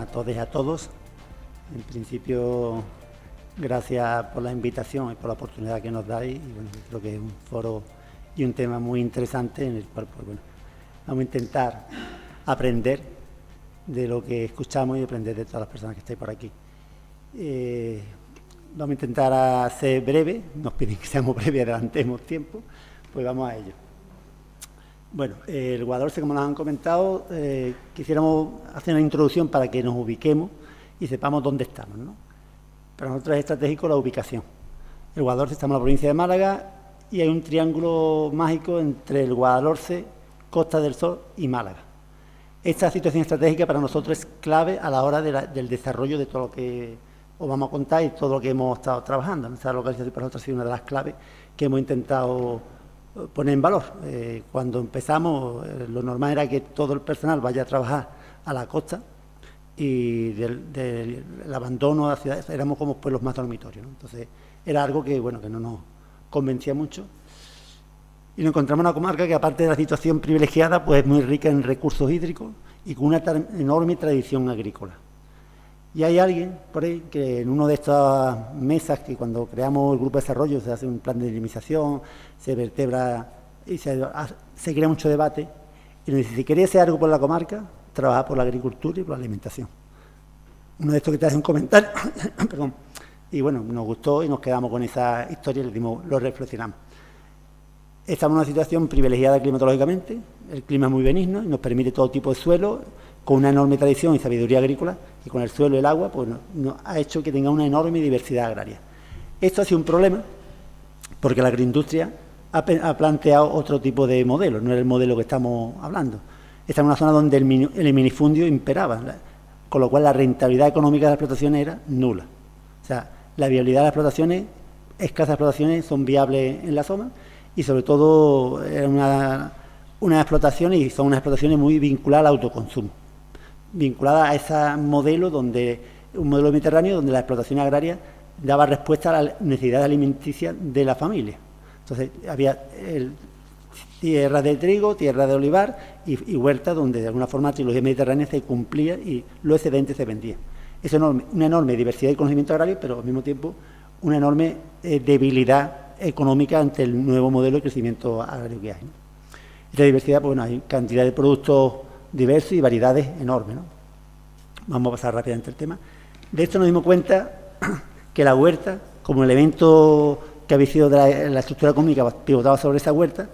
a todos y a todos. En principio, gracias por la invitación y por la oportunidad que nos dais. Y bueno, creo que es un foro y un tema muy interesante en el cual, pues bueno, vamos a intentar aprender de lo que escuchamos y aprender de todas las personas que estáis por aquí. Vamos a intentar ser breve, nos piden que seamos breves y adelantemos tiempo, pues vamos a ello. Bueno, el Guadalhorce, como nos han comentado, quisiéramos hacer una introducción para que nos ubiquemos y sepamos dónde estamos, ¿no? Para nosotros es estratégico la ubicación. El Guadalhorce, estamos en la provincia de Málaga y hay un triángulo mágico entre el Guadalhorce, Costa del Sol y Málaga. Esta situación estratégica para nosotros es clave a la hora del desarrollo de todo lo que os vamos a contar y todo lo que hemos estado trabajando. Esta localización para nosotros ha sido una de las claves que hemos intentado poner en valor. Cuando empezamos, lo normal era que todo el personal vaya a trabajar a la costa y del abandono a la ciudad éramos como pueblos más dormitorios, ¿no? Entonces era algo que, bueno, que no nos convencía mucho. Y nos encontramos en una comarca que, aparte de la situación privilegiada, pues es muy rica en recursos hídricos y con una enorme tradición agrícola. Y hay alguien por ahí que en una de estas mesas, que cuando creamos el grupo de desarrollo se hace un plan de dinamización, se vertebra y se crea mucho debate, y nos dice: si queréis hacer algo por la comarca, trabajar por la agricultura y por la alimentación. Uno de estos que te hace un comentario, perdón, y bueno, nos gustó y nos quedamos con esa historia y lo reflexionamos. Estamos en una situación privilegiada climatológicamente, el clima es muy benigno y nos permite todo tipo de suelo, con una enorme tradición y sabiduría agrícola, y con el suelo y el agua pues nos ha hecho que tenga una enorme diversidad agraria. Esto ha sido un problema porque la agroindustria ha planteado otro tipo de modelo, no era el modelo que estamos hablando. Está en una zona donde el minifundio imperaba, con lo cual la rentabilidad económica de las explotaciones era nula. O sea, la viabilidad de las explotaciones, escasas explotaciones, son viables en la zona, y sobre todo unas explotaciones, y son unas explotaciones muy vinculadas al autoconsumo, vinculadas a ese modelo un modelo mediterráneo donde la explotación agraria daba respuesta a la necesidad alimenticia de la familia. Entonces había tierras de trigo, tierras de olivar y huertas donde de alguna forma la trilogía mediterránea se cumplía y los excedentes se vendían. Es una enorme diversidad de conocimiento agrario, pero al mismo tiempo una enorme debilidad económica ante el nuevo modelo de crecimiento agrario que hay, ¿no? Esta diversidad, pues bueno, hay cantidad de productos diversos y variedades enormes, ¿no? Vamos a pasar rápidamente al tema. De esto nos dimos cuenta que la huerta, como elemento que había sido de la estructura económica pivotaba sobre esa huerta,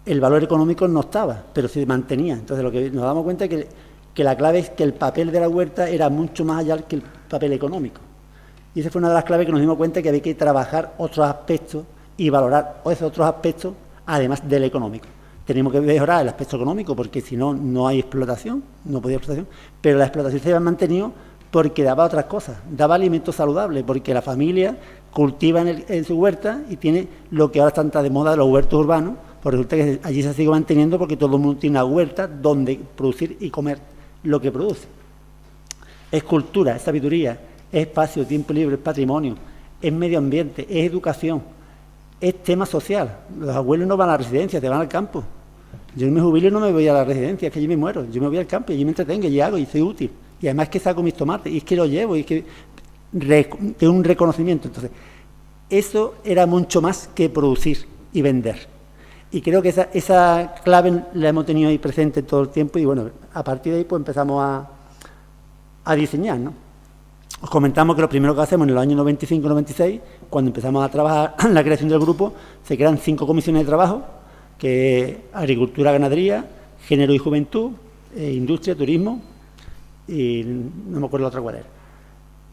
el valor económico no estaba, pero se mantenía. Entonces lo que nos damos cuenta es que la clave es que el papel de la huerta era mucho más allá que el papel económico. Y esa fue una de las claves que nos dimos cuenta, que había que trabajar otros aspectos y valorar esos otros aspectos además del económico. Tenemos que mejorar el aspecto económico porque si no, no hay explotación, no podía explotación, pero la explotación se había mantenido porque daba otras cosas, daba alimentos saludables, porque la familia cultiva en su huerta y tiene lo que ahora está tan de moda, los huertos urbanos, pues resulta que allí se sigue manteniendo porque todo el mundo tiene una huerta donde producir y comer lo que produce. Es cultura, es sabiduría, es espacio, tiempo libre, es patrimonio, es medio ambiente, es educación, es tema social. Los abuelos no van a la residencia, te van al campo. Yo me jubilo y no me voy a la residencia, es que allí me muero. Yo me voy al campo y allí me entretengo y hago y soy útil. Y además que saco mis tomates y es que lo llevo y es que tengo un reconocimiento. Entonces, eso era mucho más que producir y vender. Y creo que esa clave la hemos tenido ahí presente todo el tiempo y bueno, a partir de ahí pues empezamos a diseñar, ¿no? Os comentamos que lo primero que hacemos en el año 95-96, cuando empezamos a trabajar en la creación del grupo, se crean 5 comisiones de trabajo, que es agricultura, ganadería, género y juventud, industria, turismo, y no me acuerdo la otra cuál era.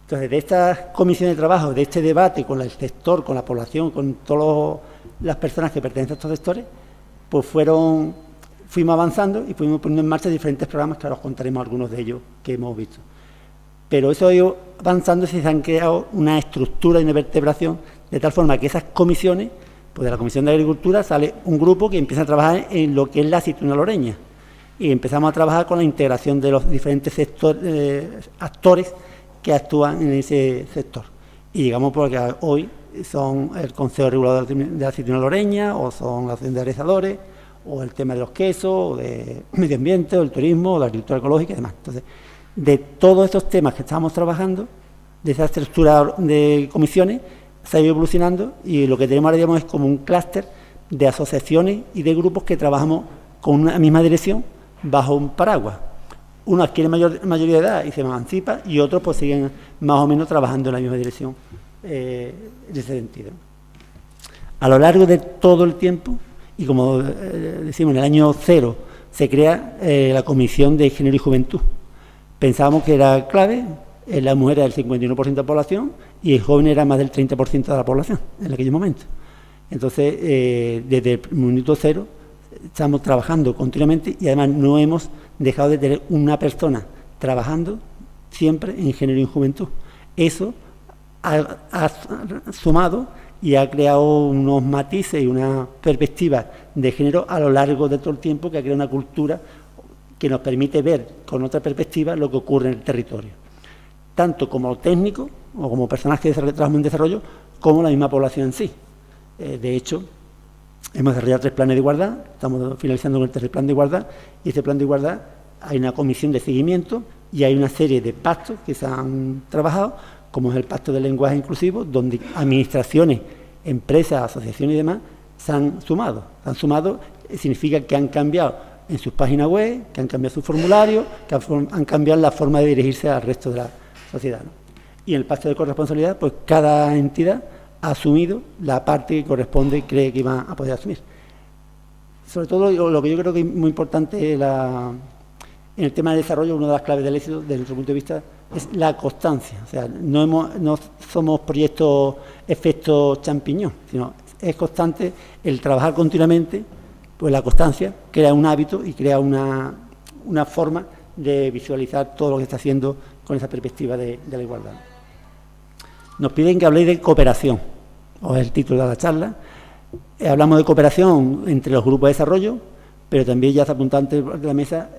Entonces, de estas comisiones de trabajo, de este debate con el sector, con la población, con todas las personas que pertenecen a estos sectores, pues fuimos avanzando y fuimos poniendo en marcha diferentes programas, que ahora os contaremos algunos de ellos que hemos visto. Pero eso ha ido avanzando y se han creado una estructura y una vertebración de tal forma que esas comisiones, pues de la Comisión de Agricultura sale un grupo que empieza a trabajar en lo que es la aceituna loreña y empezamos a trabajar con la integración de los diferentes actores que actúan en ese sector. Y llegamos porque hoy son el Consejo Regulador de la Aceituna Loreña, o son la Asociación de Aderezadores, o el tema de los quesos, o de medio ambiente, o el turismo, o la agricultura ecológica y demás. Entonces, de todos estos temas que estábamos trabajando, de esa estructura de comisiones, se ha ido evolucionando y lo que tenemos ahora, digamos, es como un clúster de asociaciones y de grupos que trabajamos con una misma dirección bajo un paraguas. Uno adquiere mayoría de edad y se emancipa, y otros pues siguen más o menos trabajando en la misma dirección en ese sentido. A lo largo de todo el tiempo, y como decimos, en el año 0 se crea la Comisión de Género y Juventud. Pensábamos que era clave, la mujer era el 51% de la población y el joven era más del 30% de la población en aquel momento. Entonces, desde el minuto 0 estamos trabajando continuamente y además no hemos dejado de tener una persona trabajando siempre en género y juventud. Eso ha sumado y ha creado unos matices y una perspectiva de género a lo largo de todo el tiempo, que ha creado una cultura que nos permite ver con otra perspectiva lo que ocurre en el territorio, tanto como técnico o como personas que trabajan en desarrollo, como la misma población en sí. De hecho, hemos desarrollado 3 planes de igualdad, estamos finalizando con el 3 plan de igualdad, y este plan de igualdad hay una comisión de seguimiento y hay una serie de pactos que se han trabajado, como es el pacto del lenguaje inclusivo, donde administraciones, empresas, asociaciones y demás se han sumado. Significa que han cambiado en sus páginas web, que han cambiado sus formularios, que han cambiado la forma de dirigirse al resto de la sociedad, ¿no? Y en el pacto de corresponsabilidad, pues cada entidad ha asumido la parte que corresponde y cree que va a poder asumir. Sobre todo, lo que yo creo que es muy importante en el tema del desarrollo, una de las claves del éxito, desde nuestro punto de vista, es la constancia. O sea, no somos proyectos efecto champiñón, sino es constante el trabajar continuamente, pues la constancia crea un hábito y crea una forma de visualizar todo lo que se está haciendo con esa perspectiva de la igualdad. Nos piden que habléis de cooperación, o es el título de la charla. Hablamos de cooperación entre los grupos de desarrollo, pero también ya se apuntó antes de la mesa,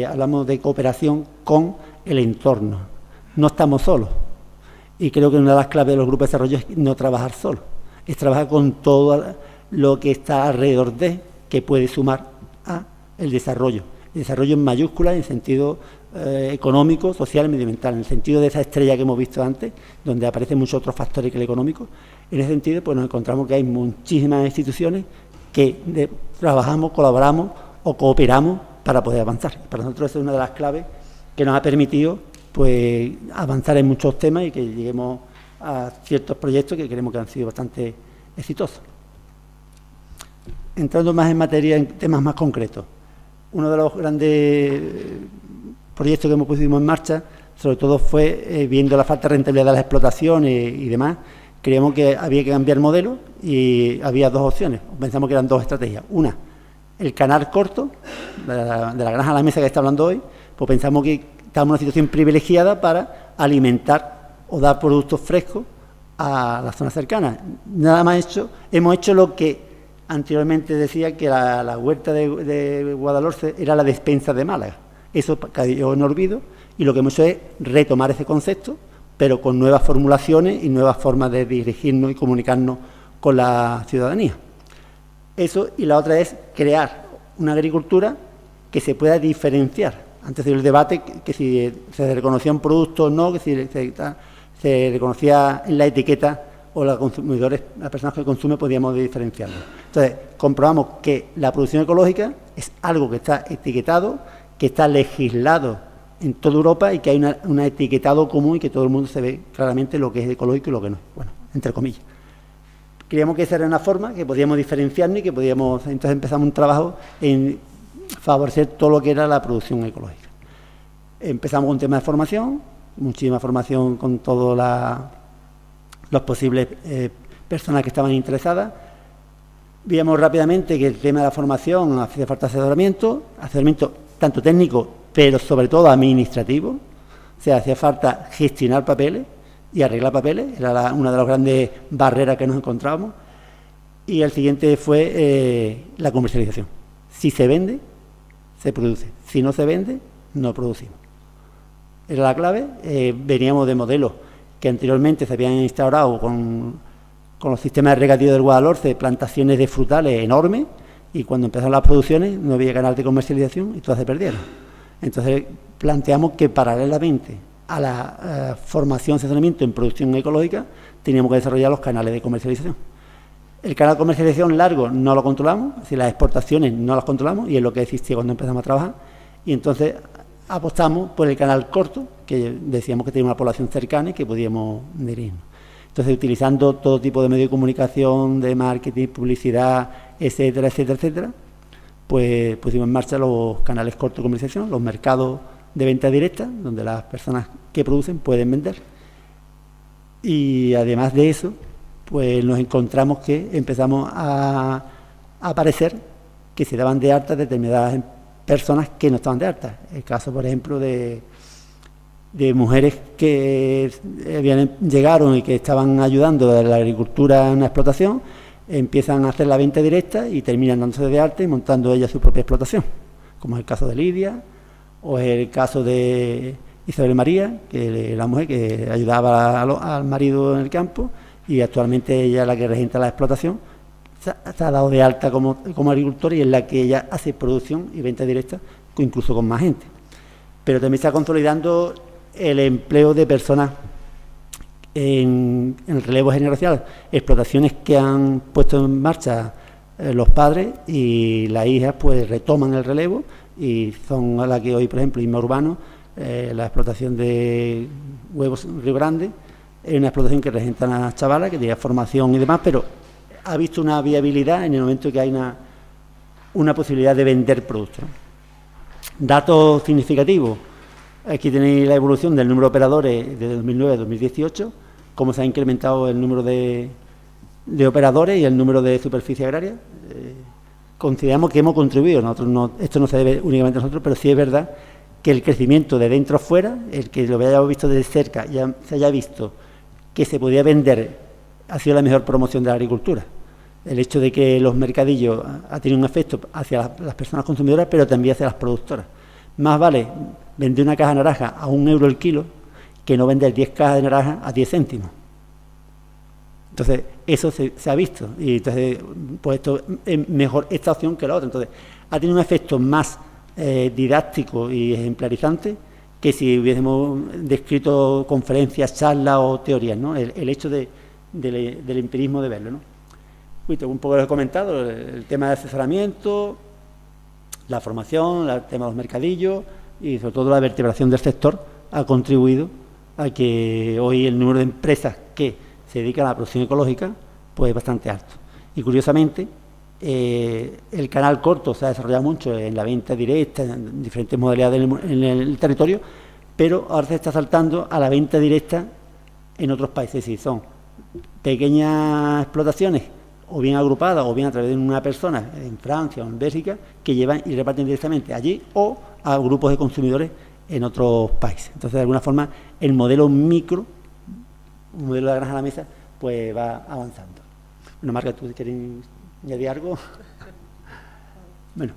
hablamos de cooperación con el entorno. No estamos solos, y creo que una de las claves de los grupos de desarrollo es no trabajar solo, es trabajar con todo lo que está alrededor de, que puede sumar a el desarrollo. El desarrollo en mayúsculas, en sentido económico, social y medioambiental, en el sentido de esa estrella que hemos visto antes, donde aparecen muchos otros factores que el económico. En ese sentido, pues nos encontramos que hay muchísimas instituciones que trabajamos, colaboramos o cooperamos para poder avanzar. Para nosotros esa es una de las claves que nos ha permitido pues avanzar en muchos temas y que lleguemos a ciertos proyectos que creemos que han sido bastante exitosos. Entrando más en materia, en temas más concretos. Uno de los grandes proyectos que hemos puesto en marcha, sobre todo fue, viendo la falta de rentabilidad de las explotaciones y demás, creíamos que había que cambiar modelo y había 2 opciones. Pensamos que eran 2 estrategias. Una, el canal corto, de la granja a la mesa que está hablando hoy, pues pensamos que estábamos en una situación privilegiada para alimentar o dar productos frescos a las zonas cercanas. Nada más hemos hecho lo que anteriormente decía que la huerta de Guadalhorce era la despensa de Málaga. Eso cayó en olvido y lo que hemos hecho es retomar ese concepto, pero con nuevas formulaciones y nuevas formas de dirigirnos y comunicarnos con la ciudadanía. Eso, y la otra es crear una agricultura que se pueda diferenciar. Antes del debate que si se reconocía un producto o no, que si se reconocía en la etiqueta o los consumidores, las personas que consumen, podíamos diferenciarlo. Entonces, comprobamos que la producción ecológica es algo que está etiquetado, que está legislado en toda Europa y que hay un etiquetado común y que todo el mundo se ve claramente lo que es ecológico y lo que no es, bueno, entre comillas. Creíamos que esa era una forma que podíamos diferenciarnos y que podíamos, entonces empezamos un trabajo en favorecer todo lo que era la producción ecológica. Empezamos con un tema de formación, muchísima formación con todos los posibles personas que estaban interesadas. Vimos rápidamente que el tema de la formación hacía falta asesoramiento tanto técnico, pero sobre todo administrativo. O sea, hacía falta gestionar papeles y arreglar papeles, era una de las grandes barreras que nos encontrábamos. Y el siguiente fue la comercialización. Si se vende, se produce. Si no se vende, no producimos. Era la clave. Veníamos de modelos que anteriormente se habían instaurado con los sistemas de regadío del Guadalhorce, plantaciones de frutales enormes, y cuando empezaron las producciones no había canal de comercialización y todas se perdieron. Entonces planteamos que paralelamente a la formación y asesoramiento en producción ecológica teníamos que desarrollar los canales de comercialización. El canal de comercialización largo no lo controlamos, es decir, las exportaciones no las controlamos, y es lo que existía cuando empezamos a trabajar, y entonces apostamos por el canal corto, que decíamos que tenía una población cercana y que podíamos dirigirnos. Entonces, utilizando todo tipo de medios de comunicación, de marketing, publicidad, etcétera, etcétera, etcétera, pues pusimos en marcha los canales cortos de comercialización, los mercados de venta directa, donde las personas que producen pueden vender. Y además de eso, pues nos encontramos que empezamos a aparecer que se daban de alta determinadas personas que no estaban de alta. El caso, por ejemplo, de mujeres que llegaron y que estaban ayudando a la agricultura en una explotación, empiezan a hacer la venta directa y terminan dándose de alta y montando ellas su propia explotación, como es el caso de Lidia, o es el caso de Isabel María, que la mujer que ayudaba al marido en el campo, y actualmente ella es la que regenta la explotación. Se ha dado de alta como agricultora, y es la que ella hace producción y venta directa, incluso con más gente. Pero también está consolidando el empleo de personas en el relevo generacional, explotaciones que han puesto en marcha los padres, y las hijas pues retoman el relevo, y son a la que hoy, por ejemplo, Inma Urbano, la explotación de huevos Río Grande, es una explotación que regenta una chavala que tiene formación y demás, pero ha visto una viabilidad en el momento que hay una posibilidad de vender productos. Datos significativos: aquí tenéis la evolución del número de operadores de 2009 a 2018, cómo se ha incrementado el número de operadores y el número de superficie agraria. Consideramos que hemos contribuido, esto no se debe únicamente a nosotros, pero sí es verdad que el crecimiento de dentro a fuera, el que lo hayamos visto desde cerca, ya se haya visto que se podía vender, ha sido la mejor promoción de la agricultura. El hecho de que los mercadillos ha tenido un efecto hacia las personas consumidoras, pero también hacia las productoras. Más vale vender una caja de naranja a 1 euro el kilo que no vender 10 cajas de naranja a 10 céntimos. Entonces, eso se ha visto, y entonces, pues esto es mejor esta opción que la otra. Entonces, ha tenido un efecto más didáctico y ejemplarizante que si hubiésemos descrito conferencias, charlas o teorías, ¿no? El hecho del empirismo de verlo, ¿no? Un poco lo he comentado, el tema de asesoramiento, la formación, el tema de los mercadillos y sobre todo la vertebración del sector ha contribuido a que hoy el número de empresas que se dedican a la producción ecológica pues es bastante alto. Y curiosamente, el canal corto se ha desarrollado mucho en la venta directa, en diferentes modalidades en el territorio, pero ahora se está saltando a la venta directa en otros países. Sí, son pequeñas explotaciones, o bien agrupadas, o bien a través de una persona en Francia o en Bélgica, que llevan y reparten directamente allí, o a grupos de consumidores en otros países. Entonces, de alguna forma, el modelo micro, un modelo de la granja a la mesa, pues va avanzando. Bueno, Marga, ¿tú quieres añadir algo? Bueno,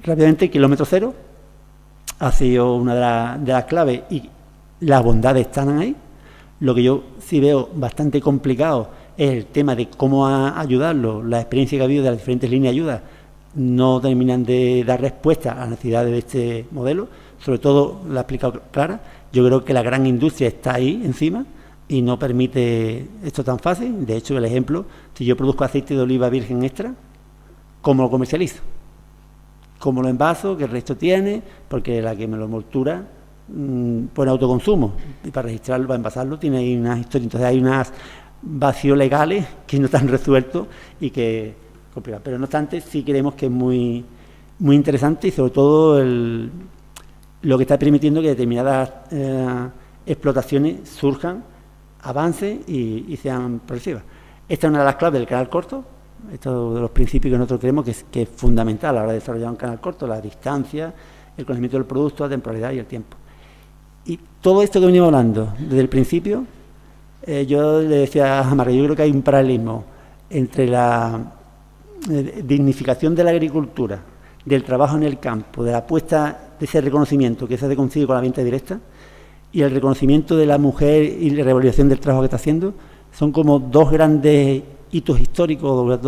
rápidamente, kilómetro cero ha sido una de las claves, y las bondades están ahí. Lo que yo sí veo bastante complicado es el tema de cómo ayudarlo. La experiencia que ha habido de las diferentes líneas de ayuda no terminan de dar respuesta a las necesidades de este modelo. Sobre todo, lo ha explicado Clara, yo creo que la gran industria está ahí encima y no permite esto tan fácil. De hecho, el ejemplo, si yo produzco aceite de oliva virgen extra, ¿cómo lo comercializo? ¿Cómo lo envaso? ¿Qué resto tiene? Porque la que me lo envoltura pone autoconsumo, y para registrarlo, para envasarlo, tiene ahí unas historias. Entonces hay unos vacíos legales que no están resueltos y que complican. Pero no obstante, sí creemos que es muy, muy interesante, y sobre todo lo que está permitiendo que determinadas explotaciones surjan, avancen y sean progresivas. Esta es una de las claves del canal corto. Esto de los principios que nosotros creemos que es fundamental a la hora de desarrollar un canal corto: la distancia, el conocimiento del producto, la temporalidad y el tiempo. Y todo esto que venimos hablando desde el principio, yo le decía a Jamarra, yo creo que hay un paralelismo entre la dignificación de la agricultura, del trabajo en el campo, de la apuesta de ese reconocimiento que se consigue con la venta directa, y el reconocimiento de la mujer y la revalorización del trabajo que está haciendo. Son como dos grandes hitos históricos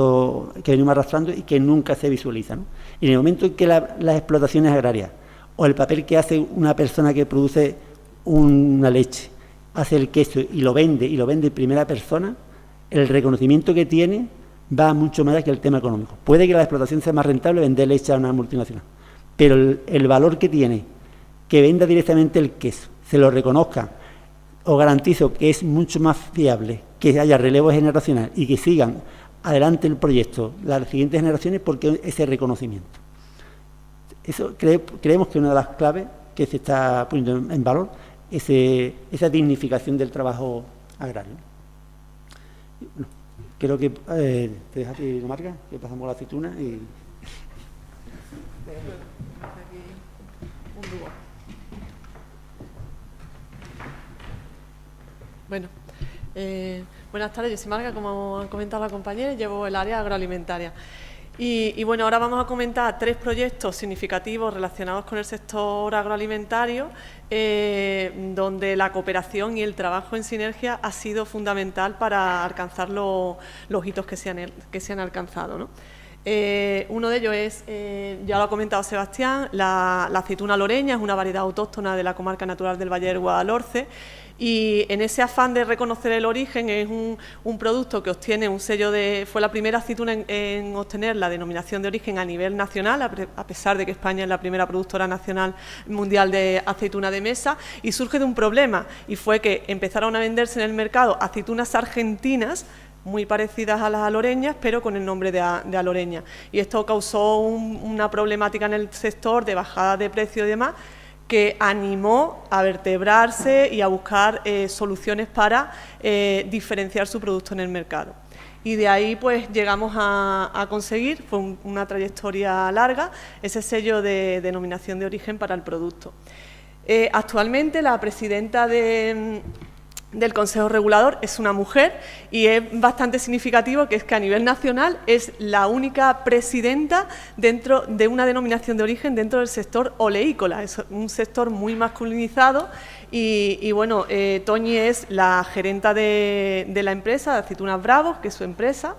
que venimos arrastrando y que nunca se visualizan, ¿no? Y en el momento en que las explotaciones agrarias o el papel que hace una persona que produce una leche, hace el queso y lo vende en primera persona, el reconocimiento que tiene va mucho más allá que el tema económico. Puede que la explotación sea más rentable vender leche a una multinacional, pero el valor que tiene, que venda directamente el queso, se lo reconozca, os garantizo que es mucho más fiable que haya relevo generacional y que sigan adelante el proyecto las siguientes generaciones porque ese reconocimiento. Eso creemos que es una de las claves que se está poniendo en valor, esa dignificación del trabajo agrario. Bueno, creo que te dejo a ti, Marga, que pasamos a la aceituna y... Bueno, buenas tardes, yo soy Marga, como ha comentado la compañera, llevo el área agroalimentaria. Y bueno, ahora vamos a comentar 3 proyectos significativos relacionados con el sector agroalimentario, donde la cooperación y el trabajo en sinergia ha sido fundamental para alcanzar los hitos que se han alcanzado, ¿no? Uno de ellos es, ya lo ha comentado Sebastián, la aceituna loreña, es una variedad autóctona de la comarca natural del Valle del Guadalhorce, y en ese afán de reconocer el origen es un producto que obtiene un sello fue la primera aceituna en obtener la denominación de origen a nivel nacional, a pesar de que España es la primera productora nacional mundial de aceituna de mesa, y surge de un problema, y fue que empezaron a venderse en el mercado aceitunas argentinas muy parecidas a las aloreñas, pero con el nombre de aloreña, y esto causó una problemática en el sector de bajada de precio y demás, que animó a vertebrarse y a buscar soluciones para diferenciar su producto en el mercado. Y de ahí pues llegamos a conseguir, fue una trayectoria larga, ese sello de denominación de origen para el producto. Actualmente la presidenta del Consejo Regulador es una mujer, y es bastante significativo que es que a nivel nacional es la única presidenta dentro de una denominación de origen dentro del sector oleícola. Es un sector muy masculinizado y bueno, Toñi es la gerenta de la empresa, de Aceitunas Bravos, que es su empresa,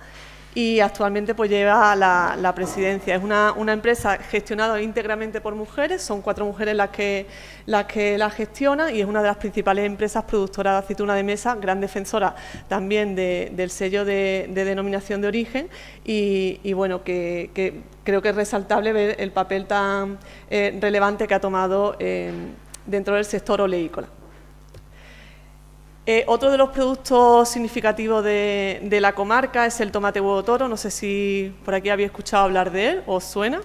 y actualmente pues lleva la presidencia. Es una empresa gestionada íntegramente por mujeres, son 4 mujeres las que la gestionan, y es una de las principales empresas productoras de aceituna de mesa, gran defensora también del sello de denominación de origen, y bueno, que creo que es resaltable ver el papel tan relevante que ha tomado dentro del sector oleícola. Otro de los productos significativos de la comarca es el tomate huevo toro. No sé si por aquí habéis escuchado hablar de él, ¿os suena?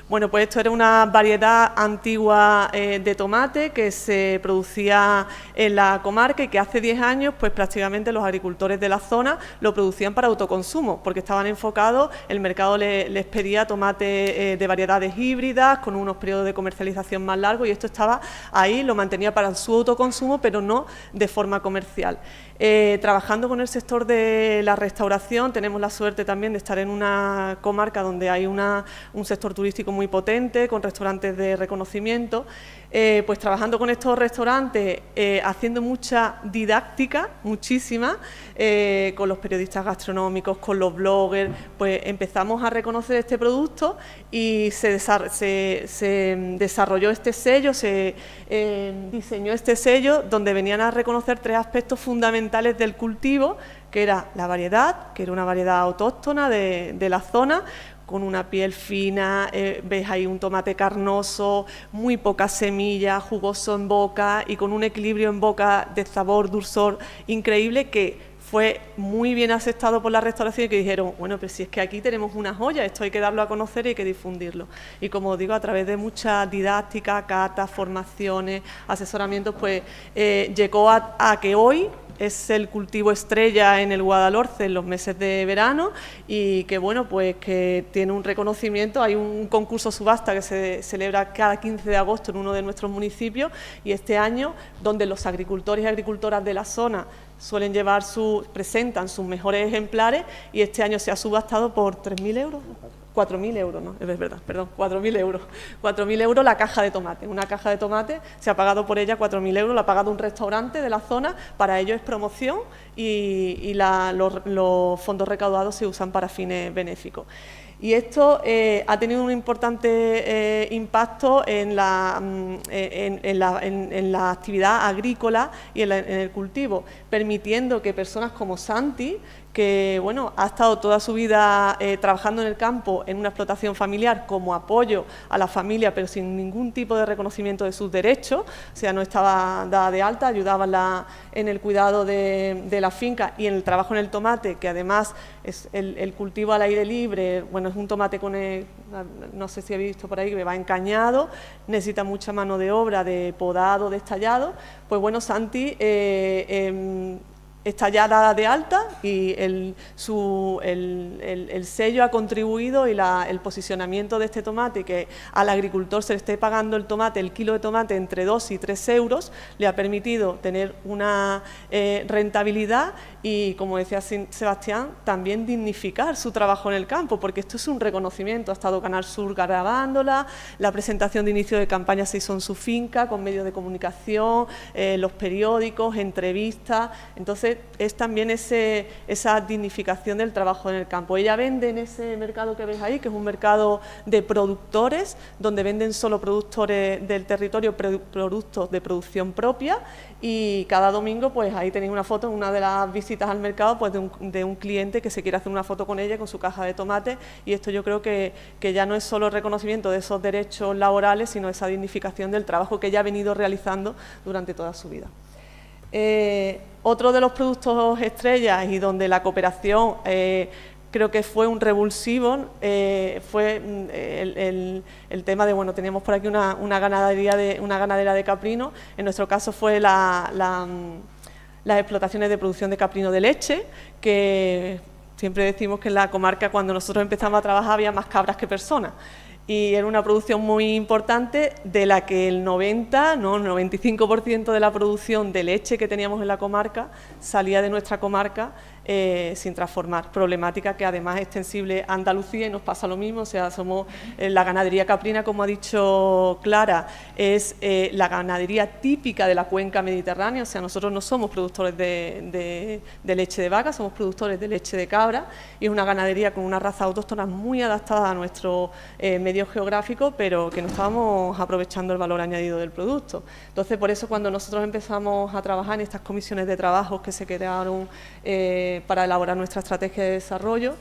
Bueno, pues esto era una variedad antigua de tomate que se producía en la comarca y que hace 10 años pues prácticamente los agricultores de la zona lo producían para autoconsumo, porque estaban enfocados, el mercado les pedía tomate de variedades híbridas con unos periodos de comercialización más largos, y esto estaba ahí, lo mantenía para su autoconsumo, pero no de forma comercial. Trabajando con el sector de la restauración, tenemos la suerte también de estar en una comarca donde hay un sector turístico muy potente, con restaurantes de reconocimiento, pues trabajando con estos restaurantes, haciendo mucha didáctica, muchísima, con los periodistas gastronómicos, con los bloggers, pues empezamos a reconocer este producto y se desarrolló este sello, se diseñó este sello donde venían a reconocer 3 aspectos fundamentales del cultivo, que era la variedad, que era una variedad autóctona de la zona, con una piel fina, ves ahí un tomate carnoso, muy pocas semillas, jugoso en boca y con un equilibrio en boca de sabor, dulzor increíble, que fue muy bien aceptado por la restauración, y que dijeron, bueno, pero si es que aquí tenemos una joya, esto hay que darlo a conocer y hay que difundirlo. Y como digo, a través de mucha didáctica, catas, formaciones, asesoramientos, pues llegó a que hoy es el cultivo estrella en el Guadalhorce en los meses de verano, y que bueno, pues que tiene un reconocimiento. Hay un concurso subasta que se celebra cada 15 de agosto en uno de nuestros municipios, y este año, donde los agricultores y agricultoras de la zona presentan sus mejores ejemplares y este año se ha subastado por 3.000 euros. 4.000 euros, no, es verdad, perdón, 4.000 euros. 4.000 euros la caja de tomate. Una caja de tomate se ha pagado por ella 4.000 euros, la ha pagado un restaurante de la zona, para ello es promoción y los fondos recaudados se usan para fines benéficos. Y esto ha tenido un importante impacto en la actividad agrícola y en el cultivo, permitiendo que personas como Santi, que bueno, ha estado toda su vida trabajando en el campo en una explotación familiar como apoyo a la familia, pero sin ningún tipo de reconocimiento de sus derechos, o sea, no estaba dada de alta, ayudaba en el cuidado de la finca y en el trabajo en el tomate, que además es el cultivo al aire libre. Bueno, es un tomate no sé si habéis visto por ahí, que va encañado, necesita mucha mano de obra de podado, de estallado. Pues bueno, Santi está ya dada de alta y el sello ha contribuido, y el posicionamiento de este tomate, que al agricultor se le esté pagando el kilo de tomate entre 2 y 3 euros, le ha permitido tener una rentabilidad y, como decía Sebastián, también dignificar su trabajo en el campo, porque esto es un reconocimiento. Ha estado Canal Sur grabándola, la presentación de inicio de campaña se hizo en su finca, con medios de comunicación, los periódicos, entrevistas. Entonces, es también esa dignificación del trabajo en el campo. Ella vende en ese mercado que veis ahí, que es un mercado de productores, donde venden solo productores del territorio, productos de producción propia, y cada domingo, pues ahí tenéis una foto en una de las visitas al mercado, pues de un cliente que se quiere hacer una foto con ella, con su caja de tomate, y esto yo creo que ya no es solo el reconocimiento de esos derechos laborales, sino esa dignificación del trabajo que ella ha venido realizando durante toda su vida. Otro de los productos estrellas, y donde la cooperación creo que fue un revulsivo, fue el tema de, bueno, teníamos por aquí una ganadera de caprino. En nuestro caso fue las explotaciones de producción de caprino de leche, que siempre decimos que en la comarca, cuando nosotros empezamos a trabajar, había más cabras que personas. Y era una producción muy importante, de la que el 95% de la producción de leche que teníamos en la comarca salía de nuestra comarca sin transformar. Problemática que además es extensible a Andalucía, y nos pasa lo mismo. O sea, somos la ganadería caprina, como ha dicho Clara, es la ganadería típica de la cuenca mediterránea. O sea, nosotros no somos productores de leche de vaca, somos productores de leche de cabra, y es una ganadería con una raza autóctona muy adaptada a nuestro medio geográfico, pero que no estábamos aprovechando el valor añadido del producto. Entonces, por eso, cuando nosotros empezamos a trabajar en estas comisiones de trabajo que se crearon para elaborar nuestra estrategia de desarrollo,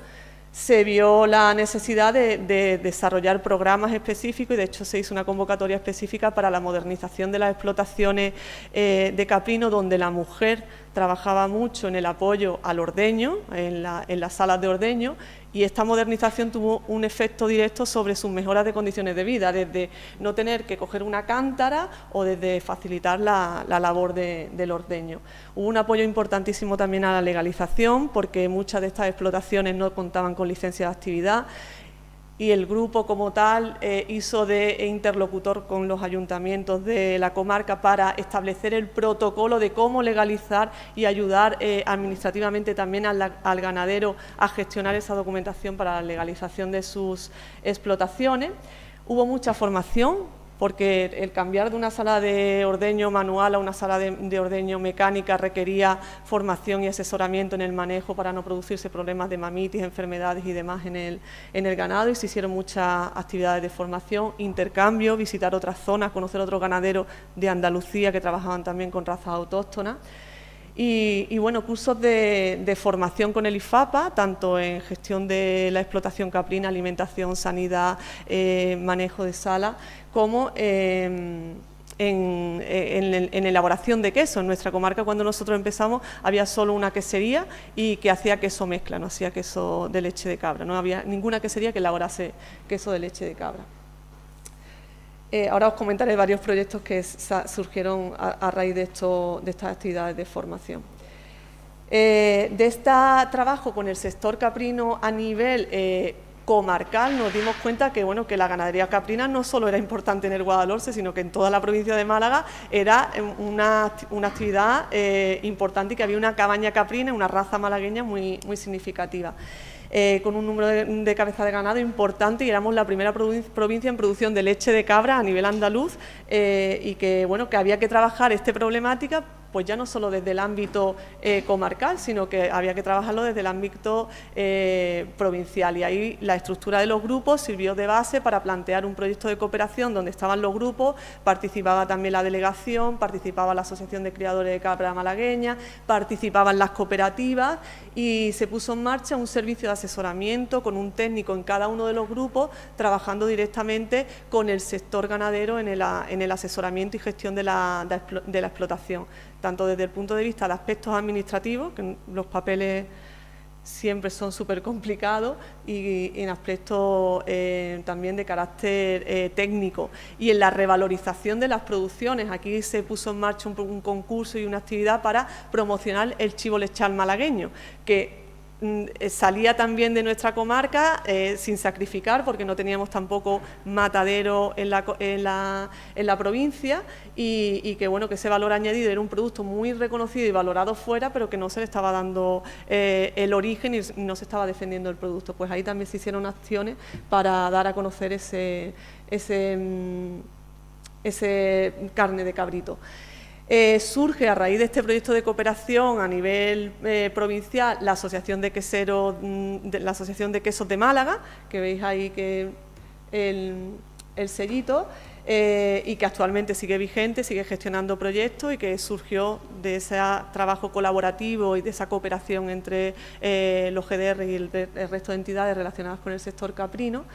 se vio la necesidad de desarrollar programas específicos, y de hecho se hizo una convocatoria específica para la modernización de las explotaciones de caprino, donde la mujer trabajaba mucho en el apoyo al ordeño, en las salas de ordeño, y esta modernización tuvo un efecto directo sobre sus mejoras de condiciones de vida, desde no tener que coger una cántara o desde facilitar la labor del ordeño. Hubo un apoyo importantísimo también a la legalización, porque muchas de estas explotaciones no contaban con licencia de actividad, y el grupo como tal hizo de interlocutor con los ayuntamientos de la comarca para establecer el protocolo de cómo legalizar y ayudar administrativamente también al ganadero a gestionar esa documentación para la legalización de sus explotaciones. Hubo mucha formación, porque el cambiar de una sala de ordeño manual a una sala de ordeño mecánica requería formación y asesoramiento en el manejo para no producirse problemas de mamitis, enfermedades y demás en el ganado, y se hicieron muchas actividades de formación, intercambio, visitar otras zonas, conocer otros ganaderos de Andalucía que trabajaban también con razas autóctonas. Y bueno, cursos de formación con el IFAPA, tanto en gestión de la explotación caprina, alimentación, sanidad, manejo de sala, como en elaboración de queso. En nuestra comarca, cuando nosotros empezamos, había solo una quesería y que hacía queso mezcla, no hacía queso de leche de cabra, no había ninguna quesería que elaborase queso de leche de cabra. Ahora os comentaré varios proyectos que surgieron a raíz de estas actividades de formación. De este trabajo con el sector caprino a nivel comarcal nos dimos cuenta que, bueno, que la ganadería caprina no solo era importante en el Guadalhorce, sino que en toda la provincia de Málaga era una actividad importante y que había una cabaña caprina, una raza malagueña muy significativa. Con un número de cabezas de ganado importante y éramos la primera provincia en producción de leche de cabra a nivel andaluz y que, bueno, que había que trabajar esta problemática pues ya no solo desde el ámbito comarcal, sino que había que trabajarlo desde el ámbito provincial y ahí la estructura de los grupos sirvió de base para plantear un proyecto de cooperación donde estaban los grupos, participaba también la delegación, participaba la Asociación de Criadores de Cabra Malagueña, participaban las cooperativas y se puso en marcha un servicio de asesoramiento con un técnico en cada uno de los grupos, trabajando directamente con el sector ganadero en el asesoramiento y gestión de la explotación, tanto desde el punto de vista de aspectos administrativos, que los papeles siempre son súper complicados, y en aspectos también de carácter técnico. Y en la revalorización de las producciones, aquí se puso en marcha un concurso y una actividad para promocionar el chivo lechal malagueño, que salía también de nuestra comarca sin sacrificar, porque no teníamos tampoco matadero en la provincia y que, bueno, que ese valor añadido era un producto muy reconocido y valorado fuera, pero que no se le estaba dando el origen y no se estaba defendiendo el producto. Pues ahí también se hicieron acciones para dar a conocer ese carne de cabrito. Surge a raíz de este proyecto de cooperación a nivel provincial la Asociación de Queseros, la Asociación de Quesos de Málaga, que veis ahí que el sellito, y que actualmente sigue vigente, sigue gestionando proyectos y que surgió de ese trabajo colaborativo y de esa cooperación entre los GDR y el resto de entidades relacionadas con el sector caprino.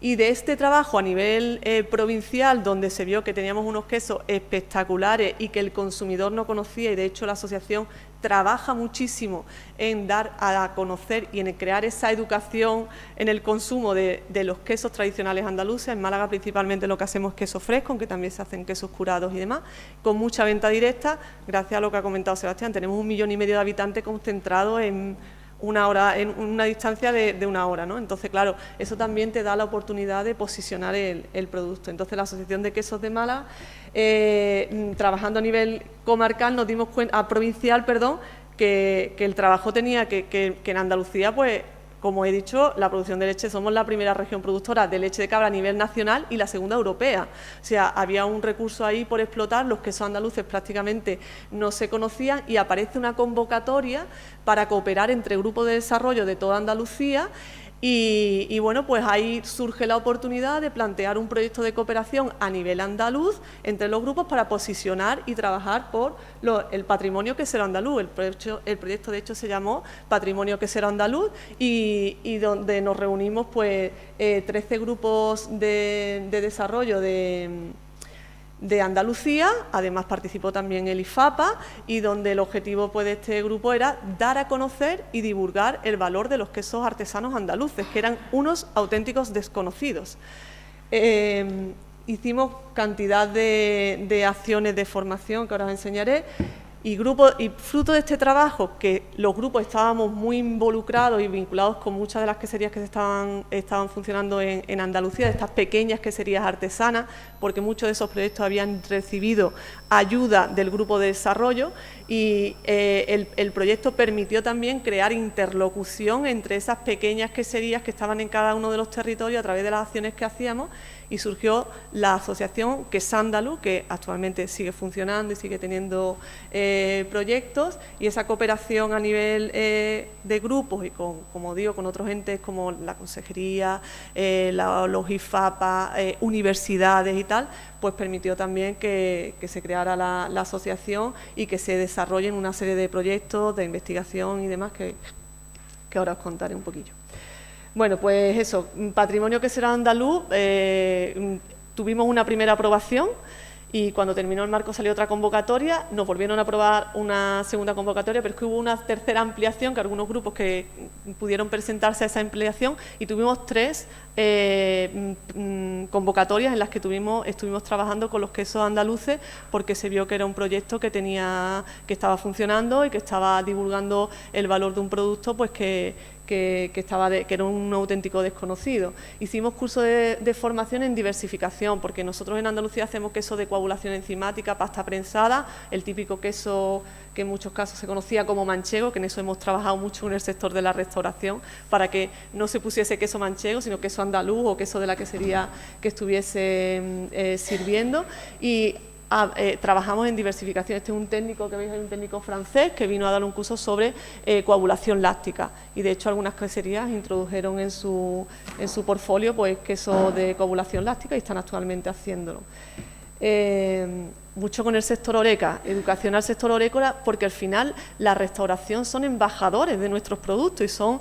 Y de este trabajo a nivel provincial, donde se vio que teníamos unos quesos espectaculares y que el consumidor no conocía, y de hecho la asociación trabaja muchísimo en dar a conocer y en crear esa educación en el consumo de los quesos tradicionales andaluces. En Málaga principalmente lo que hacemos es queso fresco, aunque también se hacen quesos curados y demás, con mucha venta directa. Gracias a lo que ha comentado Sebastián, tenemos 1,5 millones de habitantes concentrados en una hora, en una distancia de 1 hora, ¿no? Entonces, claro, eso también te da la oportunidad de posicionar el producto. Entonces, la Asociación de Quesos de Málaga, trabajando a nivel comarcal, nos dimos cuenta, provincial, perdón, que el trabajo tenía que en Andalucía, pues, como he dicho, la producción de leche, somos la primera región productora de leche de cabra a nivel nacional y la segunda europea. O sea, había un recurso ahí por explotar, los quesos andaluces prácticamente no se conocían y aparece una convocatoria para cooperar entre grupos de desarrollo de toda Andalucía. Y bueno, pues ahí surge la oportunidad de plantear un proyecto de cooperación a nivel andaluz entre los grupos para posicionar y trabajar por el patrimonio quesero andaluz. El proyecto de hecho se llamó Patrimonio Quesero Andaluz y donde nos reunimos pues 13 grupos de desarrollo de Andalucía, además participó también el IFAPA y donde el objetivo pues, de este grupo era dar a conocer y divulgar el valor de los quesos artesanos andaluces, que eran unos auténticos desconocidos. Hicimos cantidad de acciones de formación que ahora os enseñaré y fruto de este trabajo, que los grupos estábamos muy involucrados y vinculados con muchas de las queserías que estaban funcionando en Andalucía, de estas pequeñas queserías artesanas, porque muchos de esos proyectos habían recibido ayuda del grupo de desarrollo y el proyecto permitió también crear interlocución entre esas pequeñas queserías que estaban en cada uno de los territorios a través de las acciones que hacíamos y surgió la asociación Quesándalu, que actualmente sigue funcionando y sigue teniendo proyectos, y esa cooperación a nivel de grupos y como digo, con otros entes como la consejería, los IFAPA, universidades y tal, pues permitió también que se creara la asociación y que se desarrollen una serie de proyectos de investigación y demás que ahora os contaré un poquillo. Bueno, pues eso, Patrimonio Quesero Andaluz, tuvimos una primera aprobación y cuando terminó el marco salió otra convocatoria, nos volvieron a aprobar una segunda convocatoria, pero es que hubo una tercera ampliación, que algunos grupos que pudieron presentarse a esa ampliación y tuvimos 3 convocatorias en las que estuvimos trabajando con los quesos andaluces porque se vio que era un proyecto que estaba funcionando y que estaba divulgando el valor de un producto pues que que era un auténtico desconocido. Hicimos cursos de formación en diversificación, porque nosotros en Andalucía hacemos queso de coagulación enzimática, pasta prensada, el típico queso que en muchos casos se conocía como manchego, que en eso hemos trabajado mucho en el sector de la restauración, para que no se pusiese queso manchego, sino queso andaluz o queso de la quesería que estuviese sirviendo. Y trabajamos en diversificación. Este es un técnico que veis, un técnico francés que vino a dar un curso sobre coagulación láctica, y de hecho algunas queserías introdujeron en su portfolio pues queso de coagulación láctica y están actualmente haciéndolo. Mucho con el sector horeca, educación al sector horeca, porque al final la restauración son embajadores de nuestros productos y son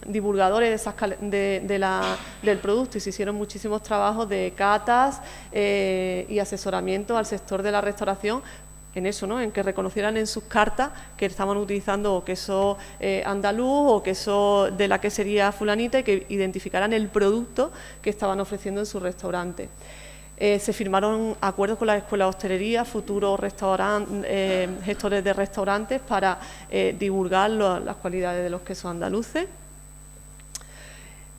divulgadores del producto, y se hicieron muchísimos trabajos de catas y asesoramiento al sector de la restauración en eso, ¿no? En que reconocieran en sus cartas que estaban utilizando o queso andaluz o queso de la quesería fulanita, y que identificaran el producto que estaban ofreciendo en su restaurante. Se firmaron acuerdos con las escuelas de hostelería, futuros gestores de restaurantes, para divulgar las cualidades de los quesos andaluces.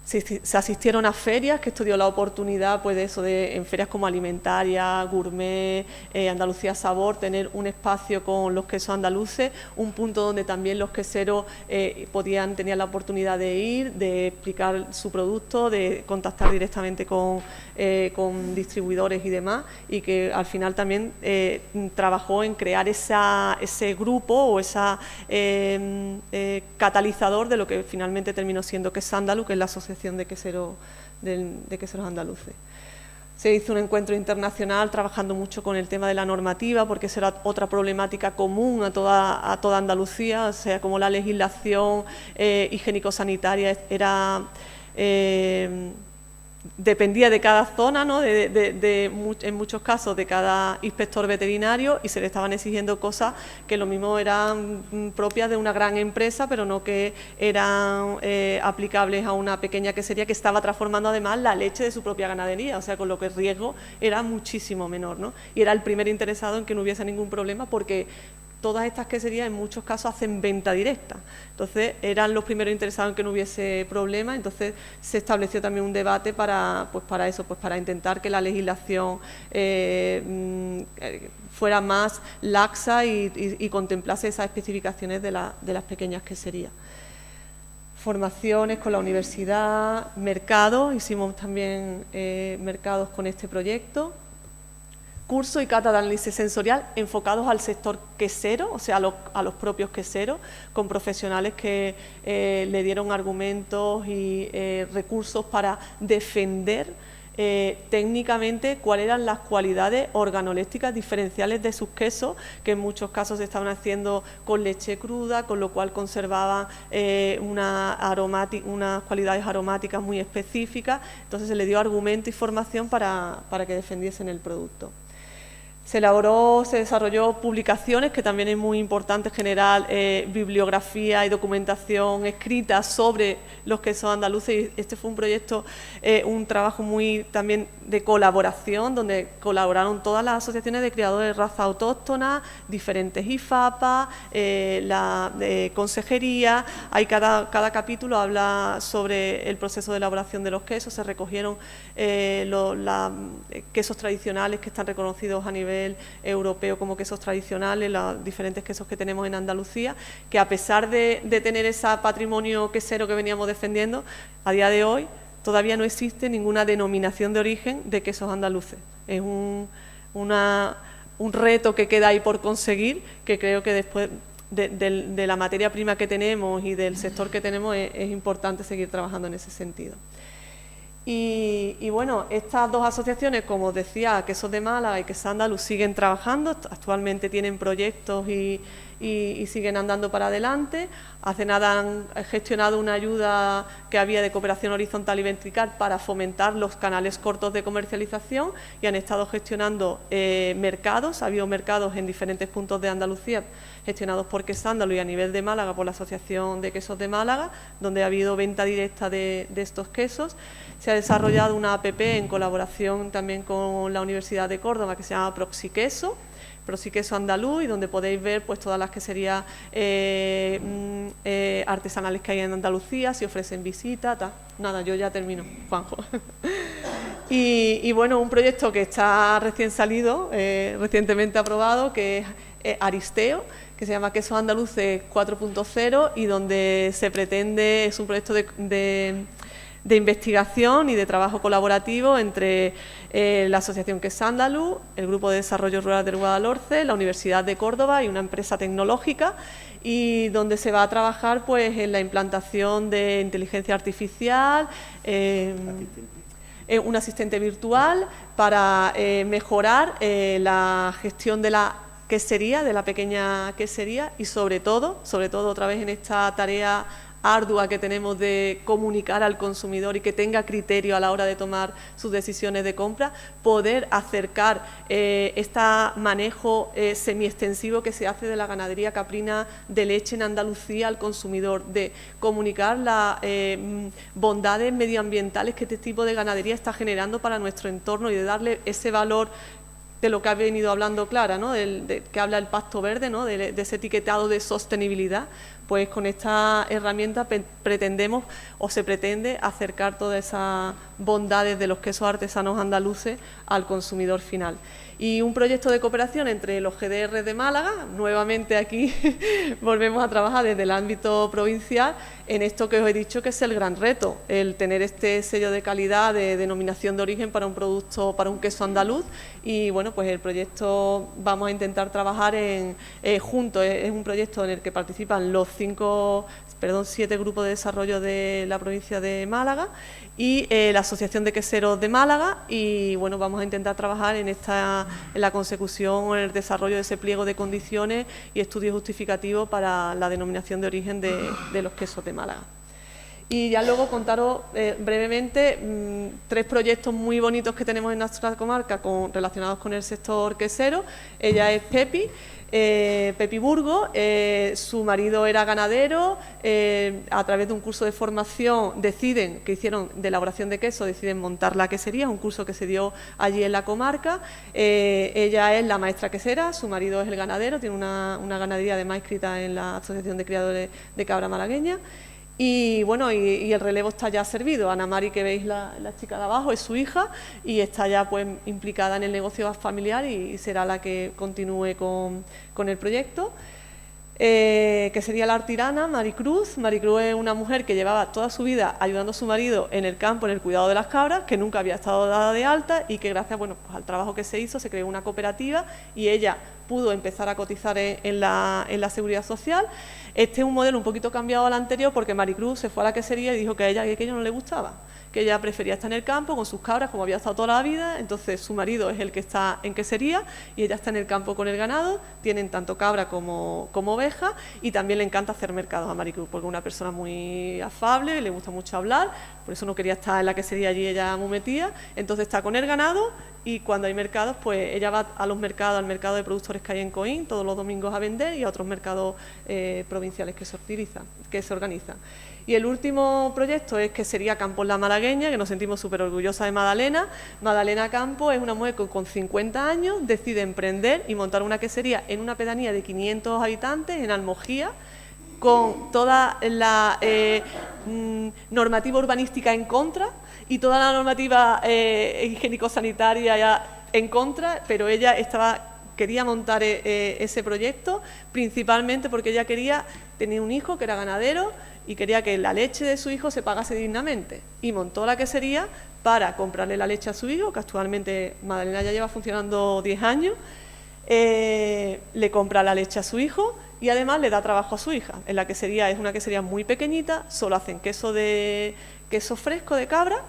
Se asistieron a ferias, que esto dio la oportunidad pues, de eso, en ferias como Alimentaria, Gourmet, Andalucía Sabor, tener un espacio con los quesos andaluces, un punto donde también los queseros tenían la oportunidad de ir, de explicar su producto, de contactar directamente con distribuidores y demás, y que al final también trabajó en crear ese grupo o ese catalizador de lo que finalmente terminó siendo Queso Andaluz, que es la Asociación de Queseros Andaluces. Se hizo un encuentro internacional trabajando mucho con el tema de la normativa, porque esa era otra problemática común a toda Andalucía, o sea, como la legislación higiénico-sanitaria era dependía de cada zona, ¿no? En muchos casos de cada inspector veterinario, y se le estaban exigiendo cosas que lo mismo eran propias de una gran empresa, pero no que eran aplicables a una pequeña quesería que estaba transformando además la leche de su propia ganadería, o sea, con lo que el riesgo era muchísimo menor, ¿no? Y era el primer interesado en que no hubiese ningún problema, porque todas estas queserías en muchos casos hacen venta directa, entonces eran los primeros interesados en que no hubiese problema. Entonces se estableció también un debate para intentar que la legislación fuera más laxa y contemplase esas especificaciones de las pequeñas queserías. Formaciones con la universidad, mercados, hicimos también mercados con este proyecto. Curso y cata de análisis sensorial enfocados al sector quesero, o sea, a los propios queseros, con profesionales que le dieron argumentos y recursos para defender técnicamente cuáles eran las cualidades organolépticas diferenciales de sus quesos, que en muchos casos se estaban haciendo con leche cruda, con lo cual conservaban unas cualidades aromáticas muy específicas. Entonces se le dio argumento y formación para que defendiesen el producto. Se desarrolló publicaciones, que también es muy importante generar bibliografía y documentación escrita sobre los quesos andaluces, y este fue un proyecto, un trabajo muy también de colaboración, donde colaboraron todas las asociaciones de criadores de raza autóctona, diferentes IFAPA, la consejería. Cada capítulo habla sobre el proceso de elaboración de los quesos. Se recogieron quesos tradicionales que están reconocidos a nivel europeo como quesos tradicionales, los diferentes quesos que tenemos en Andalucía, que a pesar de tener ese patrimonio quesero que veníamos defendiendo, a día de hoy todavía no existe ninguna denominación de origen de quesos andaluces. Es un reto que queda ahí por conseguir, que creo que después de la materia prima que tenemos y del sector que tenemos es importante seguir trabajando en ese sentido. Y bueno, estas dos asociaciones, como os decía, Quesos de Málaga y Quesos Andaluz, siguen trabajando, actualmente tienen proyectos y siguen andando para adelante. Hace nada han gestionado una ayuda que había de cooperación horizontal y vertical para fomentar los canales cortos de comercialización, y han estado gestionando mercados. Ha habido mercados en diferentes puntos de Andalucía gestionados por Quesos Andaluz, y a nivel de Málaga por la Asociación de Quesos de Málaga, donde ha habido venta directa de estos quesos. Se ha desarrollado una APP en colaboración también con la Universidad de Córdoba, que se llama Proxiqueso, Prosiqueso andaluz, y donde podéis ver pues todas las queserías artesanales que hay en Andalucía, si ofrecen visita, tal. Nada, yo ya termino, Juanjo. Y bueno, un proyecto que está recién salido, recientemente aprobado, que es Aristeo, que se llama Quesos Andaluces 4.0, y donde se pretende, es un proyecto de investigación y de trabajo colaborativo entre la Asociación Quesos Andaluz, el Grupo de Desarrollo Rural del Guadalhorce, la Universidad de Córdoba y una empresa tecnológica, y donde se va a trabajar pues en la implantación de inteligencia artificial, un asistente virtual para mejorar la gestión de la quesería, de la pequeña quesería, y sobre todo otra vez en esta tarea ardua que tenemos de comunicar al consumidor y que tenga criterio a la hora de tomar sus decisiones de compra, poder acercar este manejo semiextensivo que se hace de la ganadería caprina de leche en Andalucía al consumidor, de comunicar las bondades medioambientales que este tipo de ganadería está generando para nuestro entorno y de darle ese valor de lo que ha venido hablando Clara, ¿no? Que habla el Pacto Verde, ¿no? de ese etiquetado de sostenibilidad. Pues con esta herramienta pretendemos o se pretende acercar todas esas bondades de los quesos artesanos andaluces al consumidor final. Y un proyecto de cooperación entre los GDR de Málaga, nuevamente aquí volvemos a trabajar desde el ámbito provincial en esto que os he dicho que es el gran reto, el tener este sello de calidad de denominación de origen para un producto, para un queso andaluz. Y bueno, pues el proyecto vamos a intentar trabajar juntos, es un proyecto en el que participan los 7 grupos de desarrollo de la provincia de Málaga y la Asociación de Queseros de Málaga, y bueno, vamos a intentar trabajar en la consecución o en el desarrollo de ese pliego de condiciones y estudio justificativo para la denominación de origen de los quesos de Málaga. Y ya luego contaros brevemente 3 proyectos muy bonitos que tenemos en nuestra comarca relacionados con el sector quesero. Ella es Pepi Burgo, su marido era ganadero, a través de un curso de formación que hicieron de elaboración de queso, deciden montar la quesería, un curso que se dio allí en la comarca. Ella es la maestra quesera, su marido es el ganadero, tiene una ganadería además inscrita en la Asociación de Criadores de Cabra Malagueña. Y bueno, y el relevo está ya servido. Ana Mari, que veis la chica de abajo, es su hija y está ya pues implicada en el negocio familiar y será la que continúe con el proyecto. Que sería la artirana, Maricruz. Maricruz es una mujer que llevaba toda su vida ayudando a su marido en el campo, en el cuidado de las cabras, que nunca había estado dada de alta y que gracias pues al trabajo que se hizo se creó una cooperativa y ella pudo empezar a cotizar en la Seguridad Social. Este es un modelo un poquito cambiado al anterior porque Maricruz se fue a la quesería y dijo que a ella aquello no le gustaba, que ella prefería estar en el campo con sus cabras como había estado toda la vida. Entonces su marido es el que está en quesería y ella está en el campo con el ganado, tienen tanto cabra como oveja, y también le encanta hacer mercados a Maricruz porque es una persona muy afable, le gusta mucho hablar, por eso no quería estar en la quesería allí ella muy metida. Entonces está con el ganado y cuando hay mercados pues ella va a los mercados, al mercado de productores que hay en Coín todos los domingos a vender y a otros mercados provinciales que se organizan. Y el último proyecto es que sería Campos La Malagueña, que nos sentimos súper orgullosas de Madalena. Madalena Campos es una mujer que con 50 años decide emprender y montar una quesería en una pedanía de 500 habitantes en Almojía, con toda la normativa urbanística en contra y toda la normativa higiénico-sanitaria en contra, pero ella quería montar ese proyecto principalmente porque ella quería tener un hijo que era ganadero y quería que la leche de su hijo se pagase dignamente, y montó la quesería para comprarle la leche a su hijo, que actualmente Madalena ya lleva funcionando 10 años, le compra la leche a su hijo y además le da trabajo a su hija. En la quesería es una quesería muy pequeñita, solo hacen queso fresco de cabra,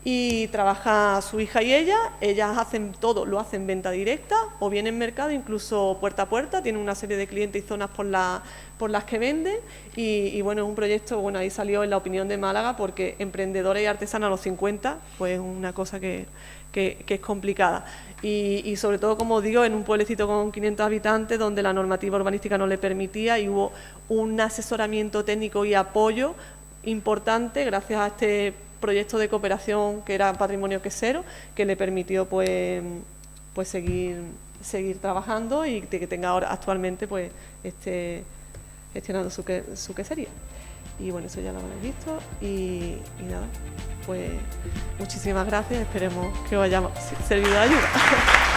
y trabaja su hija y ellas hacen todo, lo hacen venta directa o bien en mercado, incluso puerta a puerta, tienen una serie de clientes y zonas por las que venden, y bueno, es un proyecto, bueno, ahí salió en la opinión de Málaga porque emprendedora y artesana a los 50, pues es una cosa que es complicada. Y sobre todo, como digo, en un pueblecito con 500 habitantes donde la normativa urbanística no le permitía, y hubo un asesoramiento técnico y apoyo importante gracias a este proyecto de cooperación que era Patrimonio Quesero, que le permitió pues seguir seguir trabajando y de que tenga ahora actualmente pues esté gestionando su quesería. Y bueno, eso ya lo habéis visto y nada, pues muchísimas gracias, esperemos que os haya servido de ayuda.